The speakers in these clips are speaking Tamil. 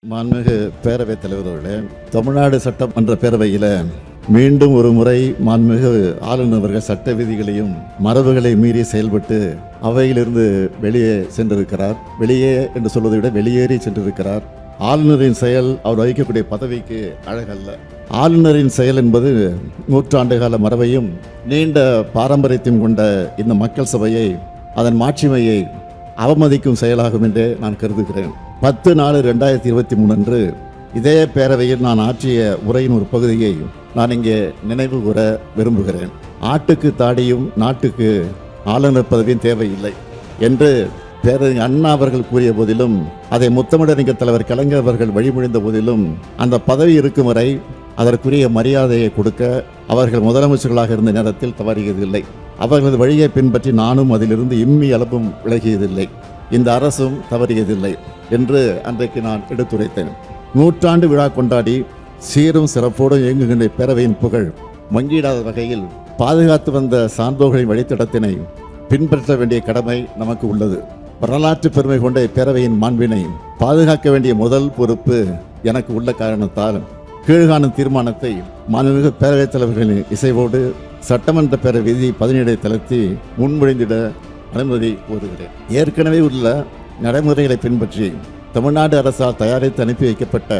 மாண்புமிகு பேரவைத் தலைவர்களே, தமிழ்நாடு சட்டமன்ற பேரவையில் மீண்டும் ஒரு முறை மாண்புமிகு ஆளுநர் அவர்கள் சட்ட விதிகளையும் மரபுகளை மீறி செயல்பட்டு அவையிலிருந்து வெளியே சென்றிருக்கிறார். வெளியே என்று சொல்வதை விட வெளியேறி சென்றிருக்கிறார். ஆளுநரின் செயல் அவர் வகிக்கக்கூடிய பதவிக்கு அழகல்ல. ஆளுநரின் செயல் என்பது நூற்றாண்டுகால மரபையும் நீண்ட பாரம்பரியத்தையும் கொண்ட இந்த மக்கள் சபையை, அதன் மாட்சிமையை அவமதிக்கும் செயலாகும் என்றே நான் கருதுகிறேன். 10/4/2023 அன்று இதே பேரவையில் நான் ஆற்றிய உரையின் ஒரு பகுதியை நான் இங்கே நினைவு கூற விரும்புகிறேன். ஆட்டுக்கு தாடியும் நாட்டுக்கு ஆளுநர் பதவியும் தேவையில்லை என்று பேரறிஞர் அண்ணா அவர்கள் கூறிய போதிலும், அதை முத்தமிழறிஞர் தலைவர் கலைஞர் அவர்கள் வழிமொழிந்த போதிலும், அந்த பதவி இருக்கும் வரை அதற்குரிய மரியாதையை கொடுக்க அவர்கள் முதலமைச்சர்களாக இருந்த நேரத்தில் தவறியதில்லை. அவர்களது வழியை பின்பற்றி நானும் அதிலிருந்து இம்மி அளவும் விலகியதில்லை. இந்த அரசும் தவறியதில்லை என்று அன்றைக்கு நான் எடுத்துரைத்தேன். 100 விழா கொண்டாடி சீரும் சிறப்போடும் இயங்குகின்ற பேரவையின் புகழ் மங்கிடாத வகையில் பாதுகாத்து வந்த சான்றோர்களின் வழித்தடத்தினை பின்பற்ற வேண்டிய கடமை நமக்கு உள்ளது. வரலாற்று பெருமை கொண்ட பேரவையின் மாண்பினை பாதுகாக்க வேண்டிய முதல் பொறுப்பு எனக்கு உள்ள காரணத்தால் கீழ்காணும் தீர்மானத்தை மாண்புமிகு பேரவைத் தலைவர்களின் இசைவோடு சட்டமன்ற பேரவை விதி 17 தளர்த்தி முன்மொழிந்திட அனுமதி கோருகிறேன். ஏற்கனவே உள்ள நடைமுறைகளை பின்பற்றி தமிழ்நாடு அரசால் தயாரித்து அனுப்பி வைக்கப்பட்ட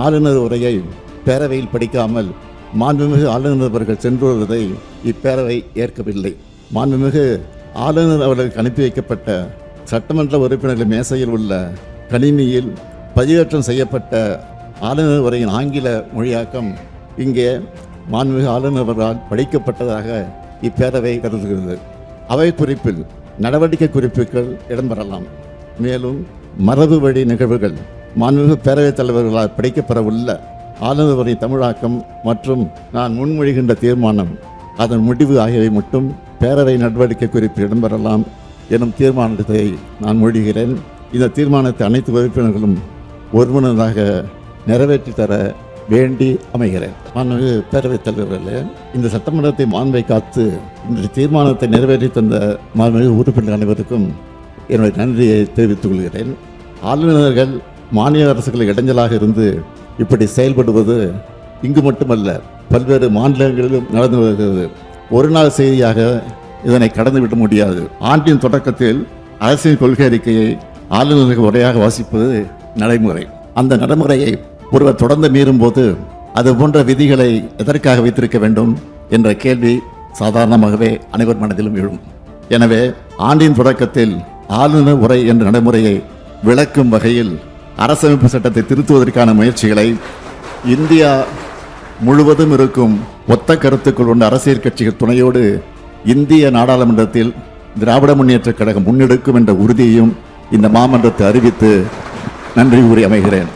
ஆளுநர் உரையை பேரவையில் படிக்காமல் மாண்புமிகு ஆளுநர் அவர்கள் சென்று வருவதை இப்பேரவை ஏற்கவில்லை. மாண்புமிகு ஆளுநர் அவர்களுக்கு அனுப்பி வைக்கப்பட்ட சட்டமன்ற உறுப்பினர்கள் மேசையில் உள்ள கணினியில் பதிவேற்றம் செய்யப்பட்ட ஆளுநர் உரையின் ஆங்கில மொழியாக்கம் இங்கே மாண்புமிகு ஆளுநர் அவர்களால் படிக்கப்பட்டதாக இப்பேரவை கருதுகிறது. அவை குறிப்பில் நடவடிக்கை குறிப்புகள் இடம்பெறலாம். மேலும் மரபு வழி நிகழ்வுகள் மாண்புமிகு பேரவைத் தலைவர்களால் படிக்கப்பெறவுள்ள ஆளுநர் உரை தமிழாக்கம் மற்றும் நான் முன்மொழிகின்ற தீர்மானம், அதன் முடிவு ஆகியவை மட்டும் பேரவை நடவடிக்கை குறிப்பில் இடம்பெறலாம் எனும் தீர்மானத்தை நான் மொழிகிறேன். இந்த தீர்மானத்தை அனைத்து உறுப்பினர்களும் ஒருமனதாக நிறைவேற்றி தர வேண்டி அமைகிறேன். மாண்புமிகு பேரவைத் தலைவர்களே, இந்த சட்டமன்றத்தை மாண்பை காத்து இந்த தீர்மானத்தை நிறைவேற்றி தந்த மாண்புமிகு உறுப்பினர் அனைவருக்கும் என்னுடைய நன்றியை தெரிவித்துக் கொள்கிறேன். ஆளுநர்கள் மாநில அரசுகளுக்கு இடைஞ்சலாக இருந்து இப்படி செயல்படுவது இங்கு மட்டுமல்ல, பல்வேறு மாநிலங்களிலும் நடந்து வருகிறது. ஒரு நாள் செய்தியாக இதனை கடந்துவிட முடியாது. ஆண்டின் தொடக்கத்தில் அரசின் கொள்கை அறிக்கையை ஆளுநர்கள் உரையாக வாசிப்பது நடைமுறை. அந்த நடைமுறையை ஒருவர் தொடர்ந்து மீறும் போது அது போன்ற விதிகளை எதற்காக வைத்திருக்க வேண்டும் என்ற கேள்வி சாதாரணமாகவே அனைவர் மனதிலும் எழும். எனவே ஆண்டின் தொடக்கத்தில் ஆளுநர் உரை என்ற நடைமுறையை விளக்கும் வகையில் அரசமைப்பு சட்டத்தை திருத்துவதற்கான முயற்சிகளை இந்தியா முழுவதும் இருக்கும் ஒத்த கருத்துக்கள் கொண்ட அரசியல் கட்சிகள் துணையோடு இந்திய நாடாளுமன்றத்தில் திராவிட முன்னேற்றக் கழகம் முன்னெடுக்கும் என்ற உறுதியையும் இந்த மாமன்றத்தை அறிவித்து நன்றி கூறி அமைகிறேன்.